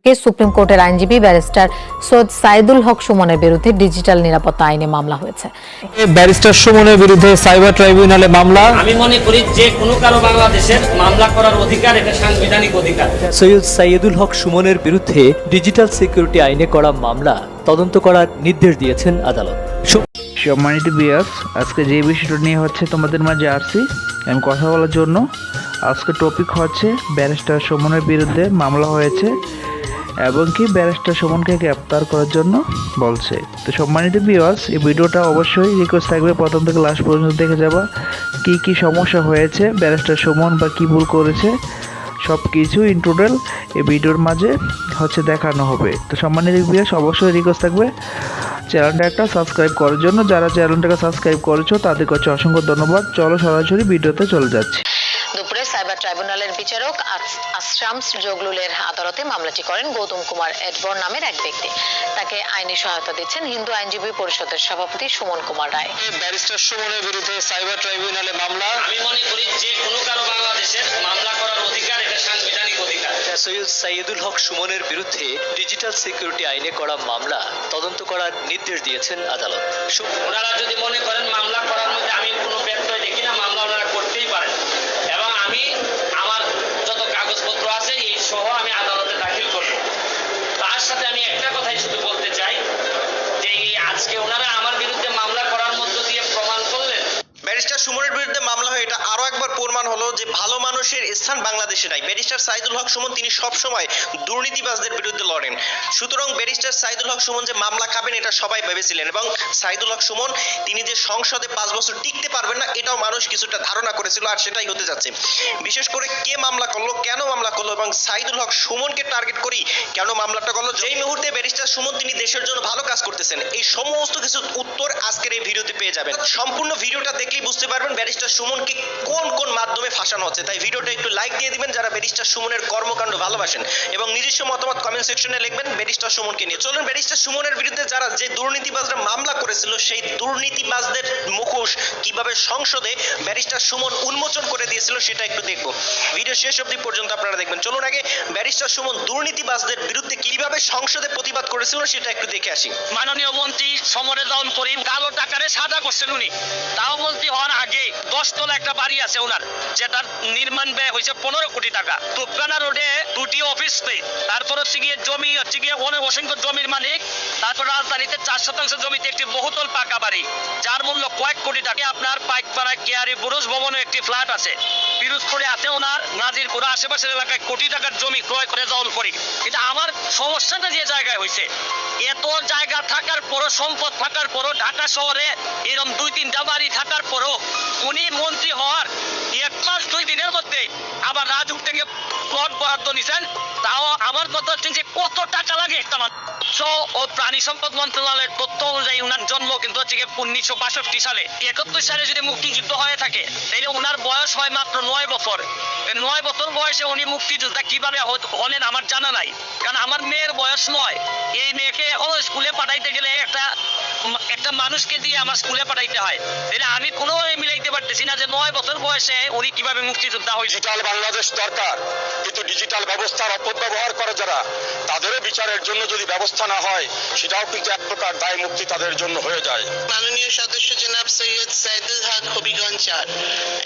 Supreme কোর্টের আইনজীবী barrister Syed Saidul হক সুমনের বিরুদ্ধে ডিজিটাল নিরাপত্তা আইনে মামলা হয়েছে। ব্যারিস্টার সুমনের বিরুদ্ধে সাইবার ট্রাইব্যুনালে মামলা। আমি মনে করি যে কোনো কারো বাংলাদেশের মামলা করার অধিকার এটা সাংবিধানিক অধিকার। সৈয়দ সাইদুল হক সুমনের বিরুদ্ধে ডিজিটাল সিকিউরিটি আইনে করা মামলা তদন্ত করার নির্দেশ দিয়েছেন আদালত। সম্মানিত ভিউয়ার্স, আজকে যে বিষয়টা নিয়ে হচ্ছে তোমাদের মাঝে আসছি আমি কথা বলার জন্য। আজকে টপিক হচ্ছে ব্যারিস্টার সুমনের বিরুদ্ধে মামলা হয়েছে এবং কি ব্যারিস্টার সুমনকে গ্রেপ্তার করার জন্য বলছে। তো সম্মানিত ভিউয়ার্স, এই ভিডিওটা অবশ্যই রিকোয়েস্ট থাকবে প্রথম থেকে লাস্ট পর্যন্ত দেখে যাবা। কি সমস্যা হয়েছে ব্যারিস্টার সুমন বা কি ভুল করেছে সব কিছু ইন টোটাল এই ভিডিওর মাঝে হচ্ছে দেখানো হবে। তো সম্মানিত ভিউয়ার্স, অবশ্যই রিকোয়েস্ট থাকবে চ্যানেলটা একটা সাবস্ক্রাইব করার জন্য। যারা চ্যানেলটাকে সাবস্ক্রাইব করেছো তাদের কাছে অসংখ্য ধন্যবাদ। চলো সরাসরি ভিডিওতে চলে যাচ্ছি। দুপুরে সাইবার ট্রাইব্যুনালের বিচারক আশরামস জগলুলের আদালতে মামলাটি করেন গৌতম কুমার এডবর নামের এক ব্যক্তি। তাকে আইনি সহায়তা দিচ্ছেন হিন্দু আইনজীবী পরিষদের সভাপতি সুমন কুমার রায়। ব্যারিস্টার সুমনের বিরুদ্ধে সাইবার ট্রাইব্যুনালে মামলা। আমি মনে করি যে কোনো কারো বাংলাদেশের মামলা করার অধিকার এটা সাংবিধানিক অধিকার। সৈয়দ সাইদুল হক সুমনের বিরুদ্ধে ডিজিটাল সিকিউরিটি আইনে করা মামলা তদন্ত করার নির্দেশ দিয়েছেন আদালত। ওনারা যদি মনে করেন মামলা করার মধ্যে আমি কোনো ব্যত্যয় দেখি না, মামলা ওনারা করতেই পারেন এবং আমি আমার যত কাগজপত্র আছে এই সহ আমি আদালতে দাখিল করব। তার সাথে আমি একটা কথাই শুধু বলতে চাই যে আজকে ওনারা আমার বিরুদ্ধে মামলা করার মধ্য দিয়ে প্রমাণ করলেন ব্যারিস্টার সুমনের বিরুদ্ধে মামলা হয়, এটা আরো একবার প্রমাণ হলো যে ভালো মানুষের স্থান বাংলাদেশে নাই। ব্যারিস্টার সাইদুল হক সুমন তিনি সব সময় দুর্নীতিবাজদের বিরুদ্ধে লড়েন। সুতরাং ব্যারিস্টার সাইদুল হক সুমন যে মামলা খাবেন এটা সবাই ভেবেছিলেন এবং সাইদুল হক সুমন তিনি যে সংসদে 5 বছর টিকতে পারবেন না এটাও মানুষ কিছুটা ধারণা করেছিল, আর সেটাই হতে যাচ্ছে। বিশেষ করে কে মামলা করলো, কেন মামলা করলো এবং সাইদুল হক সুমনকে টার্গেট করি কেন মামলাটা করলো, যেই মুহূর্তে ব্যারিস্টার সুমন তিনি দেশের জন্য ভালো কাজ করতেছেন এই সমস্ত কিছু উত্তর আজকের এই ভিডিওতে পেয়ে যাবেন। সম্পূর্ণ ভিডিওটা দেখলেই বুঝতে পারবেন ব্যারিস্টার সুমনকে কোন কোন মাধ্যমে ফাঁসানো হচ্ছে। তাই ভিডিওটা একটু লাইক দিয়ে দিবেন যারা ব্যারিস্টার সুমনের কর্মকাণ্ড ভালোবাসেন এবং নিজস্ব মতামত কমেন্ট সেকশনে লিখবেন ব্যারিস্টার সুমনকে নিয়ে। চলুন ব্যারিস্টার সুমনের বিরুদ্ধে যারা যে দুর্নীতিবাজরা মামলা করেছিল সেই দুর্নীতিবাজদের মুখোশ কিভাবে সংসদে ব্যারিস্টার সুমন উন্মোচন করে দিয়েছিল সেটা একটু দেখবো। ভিডিও শেষ অবধি পর্যন্ত আপনারা দেখবেন। চলুন আগে ব্যারিস্টার সুমন দুর্নীতিবাজদের বিরুদ্ধে কিভাবে সংসদে প্রতিবাদ করেছিল সেটা একটু দেখে আসি। মাননীয় মন্ত্রী সমরে দল করিম কালো টাকারে সাদা করছেন উনি। তাও মন্ত্রী হওয়ার আগে 10 তলা একটা বাড়ি আছে ওনার, যেটার নির্মাণ ব্যয় হয়েছে 15 কোটি টাকা। তুপকানা রোডে 2টি অফিস স্পেস, তারপর হচ্ছে গিয়ে জমি হচ্ছে গিয়ে অসংখ্য জমির মালিক, তারপর রাজধানীতে 4% জমিতে একটি বহুতল পাকা বাড়ি যার মূল্য কয়েক কোটি টাকা। আপনার পাইকপাড়ায় কেয়ারি বুরুজ ভবনে একটি ফ্ল্যাট আছে, পিরোজপুরে আছে ওনার, নাজিরপুরে আশেপাশের এলাকায় কোটি টাকার জমি ক্রয় করে জল করি। কিন্তু আমার সমস্যাটা যে জায়গায় হয়েছে, এত জায়গা থাকার পরও, সম্পদ থাকার পরও, ঢাকা শহরে এরকম 2-3টা বাড়ি থাকার পরও উনি মন্ত্রী হওয়ার 1 মাস 2 দিনের মধ্যে আবার রাজুক থেকে প্লট বরাদ্দ নিছেন। তাও আমার কথা হচ্ছে যে কত টাকা লাগে একটা মানুষ। ও প্রাণী সম্পদ মন্ত্রণালয়ের তথ্য অনুযায়ী উনার জন্ম কিন্তু হচ্ছে 1962 সালে। 71 সালে যদি মুক্তিযুদ্ধ হয়ে থাকে তাহলে উনার বয়স হয় মাত্র 9 বছর। 9 বছর বয়সে উনি মুক্তিযোদ্ধা কিভাবে হলেন আমার জানা নাই, কারণ আমার মেয়ের বয়স 9। এই মেয়েকে এখন স্কুলে পাঠাইতে গেলে একটা মানুষকে দিয়ে আমার স্কুলে পাঠাইতে হয়। তাহলে আমি কোনোভাবে মিলাইতে পারতেছি না যে 9 বছর বয়সে উনি কিভাবে মুক্তিযোদ্ধা হয়েছে। ডিজিটাল বাংলাদেশ দরকার, কিন্তু ডিজিটাল ব্যবস্থার অপব্যবহার করে যারা তাদেরও বিচারের জন্য যদি ব্যবস্থা না হয় সেটাও কিন্তু এক প্রকার দায় মুক্তি তাদের জন্য হয়ে যায়। মাননীয় সদস্য জনাব সৈয়দ সাইদুল হক হবিগঞ্জ 4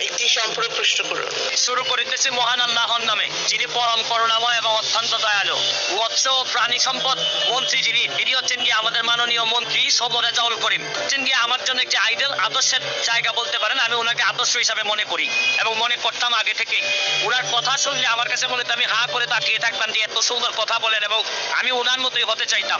একটি সম্পর্ক প্রশ্ন করুন। শুরু করিতেছি মহান আল্লাহর নামে, যিনি পরম করুণাময় এবং অত্যন্ত দয়ালু। মৎস্য ও প্রাণী সম্পদ মন্ত্রী যিনি, তিনি হচ্ছেন কি আমাদের মাননীয় মন্ত্রী সমরে দল করিম। হচ্ছেন কি আমার জন্য একটি আইডল, আদর্শের জায়গা বলতে পারেন। আমি ওনাকে আদর্শ হিসাবে মনে করি এবং মনে করতাম আগে থেকে। ওনার কথা শুনলে আমার কাছে মনে হতো আমি হা করে তাকিয়ে থাকতাম যে এত সুন্দর কথা বলেন এবং আমি ওনার মতোই হতে চাইতাম।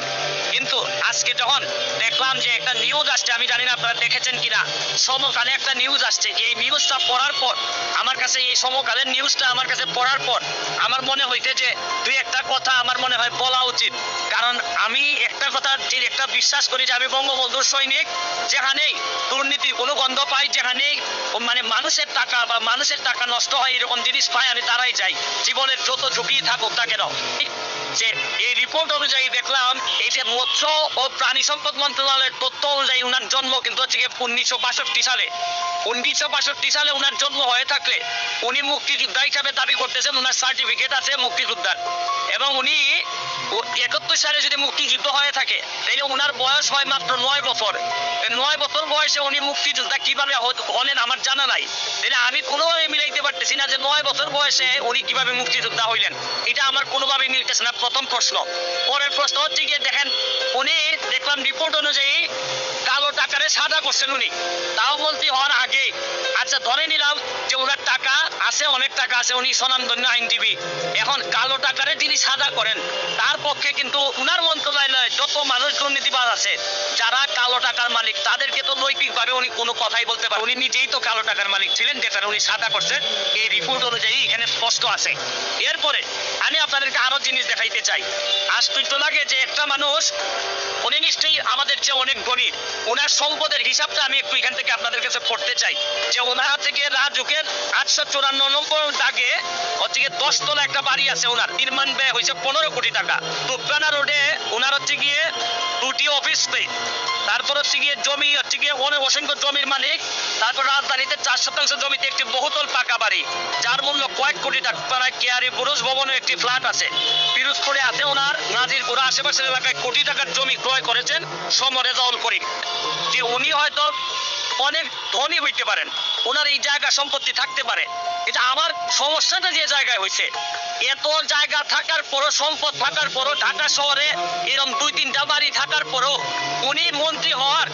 কিন্তু আজকে যখন দেখলাম যে একটা নিউজ আসছে, আমি জানি না আপনারা দেখেছেন কিনা, সমকালে একটা নিউজ আসছে। এই নিউজটা পড়ার পর আমার কাছে, এই সমকালের নিউজটা আমার কাছে পড়ার পর আমার মনে হইতে যে 2-1টা কথা আমার মনে হয় বলা উচিত। কারণ আমি একটা কথা যে একটা বিশ্বাস করি যে আমি বঙ্গবন্ধুর সৈনিক, যেখানেই দুর্নীতির কোনো গন্ধ পাই, যেখানেই মানে মানুষের টাকা বা মানুষের টাকা নষ্ট হয় এরকম জিনিস পাই, আমি তারাই যাই, জীবনের যত ঝুঁকি থাকুক না কেন। যে এই রিপোর্ট অনুযায়ী দেখলাম এই যে মৎস্য ও প্রাণী সম্পদ মন্ত্রণালয়ের তথ্য অনুযায়ী উনার জন্ম কিন্তু হচ্ছে 1962 সালে। 1962 সালে উনার জন্ম হয়ে থাকলে উনি মুক্তিযোদ্ধা হিসাবে দাবি করতেছেন, উনার সার্টিফিকেট আছে মুক্তিযোদ্ধার এবং উনি 71 সালে যদি মুক্তিযুদ্ধ হয়ে থাকে তাহলে ওনার বয়স হয় মাত্র 9 বছর। 9 বছর বয়সে উনি মুক্তিযোদ্ধা কিভাবে হলেন আমার জানা নাই। তাহলে আমি কোনোভাবে মিলাইতে পারতেছি না যে 9 বছর বয়সে উনি কিভাবে মুক্তিযোদ্ধা হইলেন, এটা আমার কোনোভাবে মিলতেছে না। প্রথম প্রশ্ন। পরের প্রশ্ন হচ্ছে গিয়ে দেখেন, উনি দেখলাম রিপোর্ট অনুযায়ী কালো টাকারে সাদা করছেন উনি, তাও বলতে হওয়ার আগে। আচ্ছা ধরে নিলাম যে ওনার টাকা আছে, অনেক টাকা আছে, উনি স্বনামধন্য আইনজীবী। এখন কালো টাকারে তিনি সাদা করেন, তার পক্ষে কিন্তু উনার মন্ত্রণালয়ে যত মানুষ দুর্নীতিবাজ আছে যারা কালো টাকার মালিক, তাদেরকে তো নৈতিকভাবে উনি কোনো কথাই বলতে পারেন। উনি নিজেই তো কালো টাকার মালিক ছিলেন, যেটা উনি সাদা করছেন, এই রিপোর্ট অনুযায়ী এখানে স্পষ্ট আছে। এরপরে আমি আপনাদেরকে আরো জিনিস দেখাইতে চাই। আশ্চর্য লাগে যে একটা মানুষ, উনি নিশ্চয়ই আমাদের চেয়ে অনেক গণিত, ওনার সম্পদের হিসাবটা আমি একটু এখান থেকে আপনাদের কাছে পড়তে চাই। যে ওনার হচ্ছে গিয়ে রাজুকের 854 নম্বর দাগে হচ্ছে গিয়ে 10 তলা একটা বাড়ি আছে, ওনার নির্মাণ ব্যয় হয়েছে 15 কোটি টাকা। তুপরানা রোডে ওনার হচ্ছে গিয়ে 2টি অফিস পেয়ে, তারপর হচ্ছে গিয়ে জমি হচ্ছে গিয়ে অনেক অসংখ্য জমির মালিক। তারপর রাজধানীতে 4 শতাংশ জমিতে একটি বহুতল পাকা বাড়ি, যার মূল্য কয়েক কোটি টাকা। কেয়ারি পুরুষ ভবনে একটি ফ্ল্যাট আছে, পিরোজপুরে আছে ওনার, নাজিরপুর আশেপাশের এলাকায় কোটি টাকার জমি ক্রয় করেছেন সমরেজাউল করিম। যে উনি হয়তো অনেক ধনী হইতে পারেন, ওনার এই জায়গা সম্পত্তি থাকতে পারে। এটা আমার সমস্যাটা যে জায়গায় হয়েছে, এত জায়গা থাকার পরও, সম্পদ থাকার পরও, ঢাকা শহরে এরকম 2-3টা বাড়ি থাকার পরও উনি মন্ত্রী হওয়ার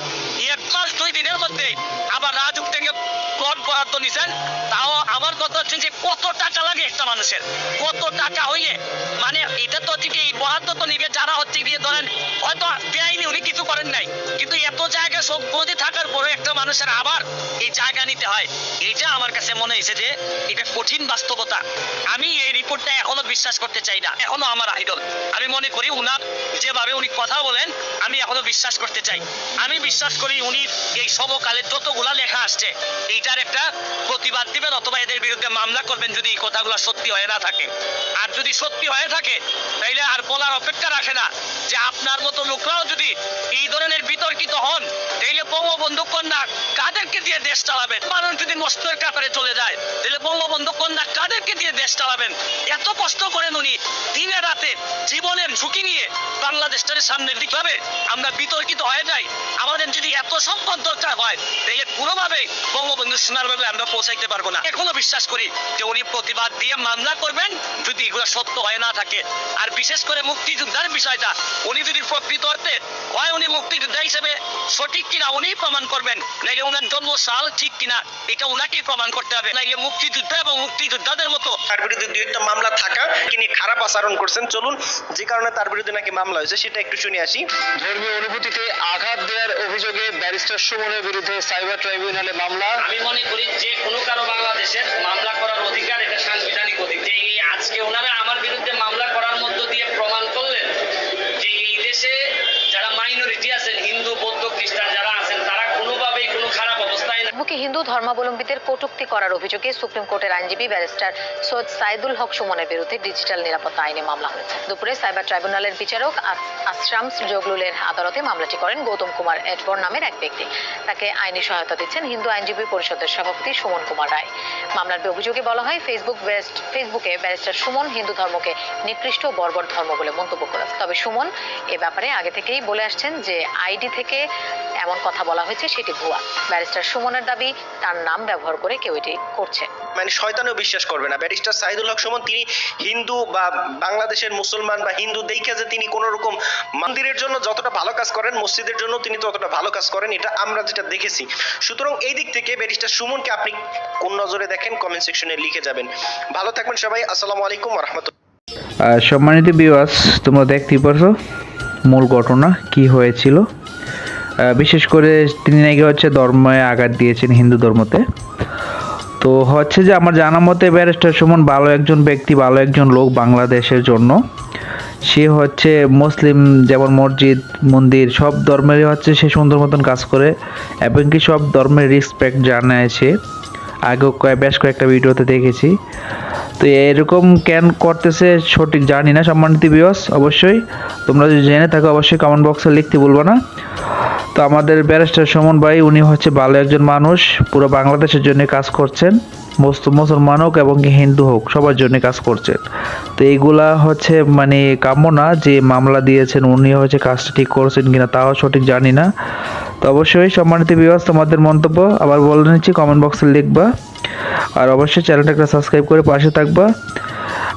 1 মাস 2 দিনের মধ্যে আবার রাজুক থেকে প্লট বরাদ্দ নিছেন। তাও আমার কথা হচ্ছে যে কত টাকা লাগে একটা মানুষের, কত টাকা হইয়ে, মানে এটা তো ঠিক এই বরাদ্দ তো নিবে যারা হচ্ছে গিয়ে ধরেন হয়তো বেআইনি উনি কিছু করেন নাই, কিন্তু এত জায়গা সম্পত্তি থাকার পরে একটা মানুষের আবার এই জায়গা নিতে হয়। এইটা আমার কাছে মনে হয়েছে যে এটা কঠিন বাস্তবতা। আমি এই রিপোর্টটা এখনো বিশ্বাস করতে চাই না, এখনো আমার আইডল। আমি মনে করি উনার যেভাবে উনি কথা বলেন আমি এখনো বিশ্বাস করতে চাই। আমি বিশ্বাস করি উনি এই সমকালে যতগুলা লেখা আসছে এইটার একটা প্রতিবাদ দিবেন অথবা এদের বিরুদ্ধে মামলা করবেন যদি এই কথাগুলো সত্যি হয়ে না থাকে। আর যদি সত্যি হয়ে থাকে তাইলে আর বলার অপেক্ষা রাখে না যে আপনার মতো লোকরাও যদি এই ধরনের বিতর্কিত হন তাইলে বঙ্গবন্ধু কন্যা কাদেরকে দিয়ে দেশ চালাবেন? মানুষ যদি নষ্টের কাতারে চলে যায় তাহলে বঙ্গবন্ধু কন্যা কাদেরকে দিয়ে দেশ চালাবেন? এত কষ্ট করেন উনি দিনে রাতে জীবনের ঝুঁকি নিয়ে বাংলাদেশের সামনের দিকে ভাবে আমরা বিতর্কিত হয়ে যাই। আমাদের যদি এত সম্পদ দরকার হয় তাহলে কোনোভাবেই বঙ্গবন্ধু সোনারভাবে আমরা পৌঁছাইতে পারবো না। এখনো বিশ্বাস করি যে উনি প্রতিবাদ দিয়ে মামলা করবেন যদি এগুলো সত্য হয়ে না থাকে। আর বিশেষ করে মুক্তিযোদ্ধার বিষয়টা, উনি যদি প্রকৃত অর্থে হয় উনি মুক্তিযোদ্ধা হিসেবে সঠিক কিনা উনি প্রমাণ করবেন, নাইলে ওনার জন্ম সাল ঠিক কিনা এটা ওনাকেই প্রমাণ করতে হবে, নাইলে মুক্তিযোদ্ধা এবং মুক্তিযোদ্ধাদের মতো তার বিরুদ্ধে 2-1টা মামলা থাকা, তিনি খারাপ আচরণ করছেন, চলুন যে কারণে তার বিরুদ্ধে নাকি মামলা হয়েছে সেটা একটু শুনে আসি। ধর্মীয় অনুভূতিতে আঘাত দেওয়ার অভিযোগে ব্যারিস্টার সুমনের বিরুদ্ধে সাইবার ট্রাইব্যুনালে মামলা। আমি মনে করি যে কোনো কারো বাংলাদেশের মামলা করার অধিকার, এটা সাংবিধানিক অধিকার। যে এই আজকে ওনারা আমার বিরুদ্ধে মামলা করার মধ্য দিয়ে প্রমাণ করলেন যে এই দেশে যারা মাইনরিটি আছেন, হিন্দু, বৌদ্ধ, খ্রিস্টান যারা আছেন, তারা কোনোভাবেই কোনো খারাপ অবস্থায় না। ফেসবুকে হিন্দু ধর্মাবলম্বীদের কটূক্তি করার অভিযোগে সুপ্রিম কোর্টের আইনজীবী ব্যারিস্টার সৈয়দ সাইদুল হক সুমনের বিরুদ্ধে ডিজিটাল নিরাপত্তা আইনে মামলা হয়েছে। দুপুরে সাইবার ট্রাইব্যুনালের বিচারক আশরামস জগলুলের আদালতে মামলাটি করেন গৌতম কুমার এডবর নামের এক ব্যক্তি। তাকে আইনি সহায়তা দিচ্ছেন হিন্দু আইনজীবী পরিষদের সভাপতি সুমন কুমার রায়। মামলার অভিযোগে বলা হয় ফেসবুকে ব্যারিস্টার সুমন হিন্দু ধর্মকে নিকৃষ্ট ও বর্বর ধর্ম বলে মন্তব্য করেছেন। তবে সুমন এ ব্যাপারে আগে থেকেই বলে আসছেন যে আইডি থেকে এমন কথা বলা হয়েছে সেটি ভুয়া। ব্যারিস্টার সুমনের দাবি তার নাম ব্যবহার করে কেউ এটি করছে। মানে শয়তানেও বিশ্বাস করবে না। ব্যারিস্টার সাইদুল হক সুমন তিনি হিন্দু বা বাংলাদেশের মুসলমান বা হিন্দু দেখে যে তিনি কোন রকম মন্দিরের জন্য যতটা ভালো কাজ করেন, মসজিদের জন্য তিনি ততটা ভালো কাজ করেন, এটা আমরা যেটা দেখেছি। সুতরাং এই দিক থেকে ব্যারিস্টার সুমনকে আপনি কোন নজরে দেখেন কমেন্ট সেকশনে লিখে যাবেন। ভালো থাকবেন সবাই। আসসালামু আলাইকুম ওয়া রাহমাতুল্লাহ। সম্মানিত ভিউয়ার্স, তোমরা দেখতেই পারছো মূল ঘটনা কি হয়েছিল। বিশেষ করে তিনি নাকি ধর্মে আঘাত দিয়েছেন, হিন্দু ধর্মতে। তো হচ্ছে যে আমার জানা মতে ব্যারিস্টার সুমন ভালো একজন ব্যক্তি, ভালো একজন লোক বাংলাদেশের জন্য। সে মুসলিম যেমন মসজিদ, মন্দির সব ধর্মেরই সে সুন্দর মতন কাজ করে এবং কি সব ধর্মের রেসপেক্ট জানায়। আগেও বেশ কয়েকটা ভিডিওতে দেখেছি। তো এরকম কেন করতেছে সঠিক জানি না। সম্মানিত ভিউয়ার্স, অবশ্যই তোমরা যদি জেনে থাকো অবশ্যই কমেন্ট বক্সে লিখতে বলবো না। তো আমাদের ব্যারিস্টার সুমন ভাই উনি ভালো একজন মানুষ, পুরো বাংলাদেশের জন্য কাজ করছেন। মুসলমান হোক এবং কি হিন্দু হোক সবার জন্য কাজ করছেন। তো এইগুলা হচ্ছে মানে কাম্য না, যে মামলা দিয়েছেন উনি হচ্ছে কাজটা ঠিক করছেন কিনা তাও সঠিক জানি না। তো অবশ্যই সম্মানিত ভিউয়ার্স, তোমাদের মন্তব্য আবার বলে নিচ্ছি, কমেন্ট বক্সে লিখবা, আর অবশ্যই চ্যানেলটাকে সাবস্ক্রাইব করে পাশে থাকবা।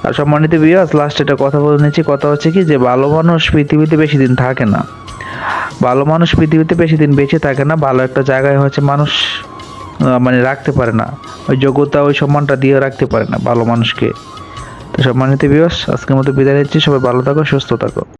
আর সম্মানিত ভিউয়ার্স, লাস্ট একটা কথা বলে নিচ্ছি, কথা হচ্ছে কি যে ভালো মানুষ পৃথিবীতে বেশি দিন থাকে না, ভালো মানুষ পৃথিবীতে বেশি দিন বেঁচে থাকে না, ভালো একটা জায়গায় হচ্ছে মানুষ মানে রাখতে পারে না, ওই যোগ্যতা ওই সম্মানটা দিয়ে রাখতে পারে না ভালো মানুষকে। তো সম্মানিত ভিউয়ার্স, আজকের মতো বিদায় নিচ্ছি, সবাই ভালো থাকো, সুস্থ থাকো।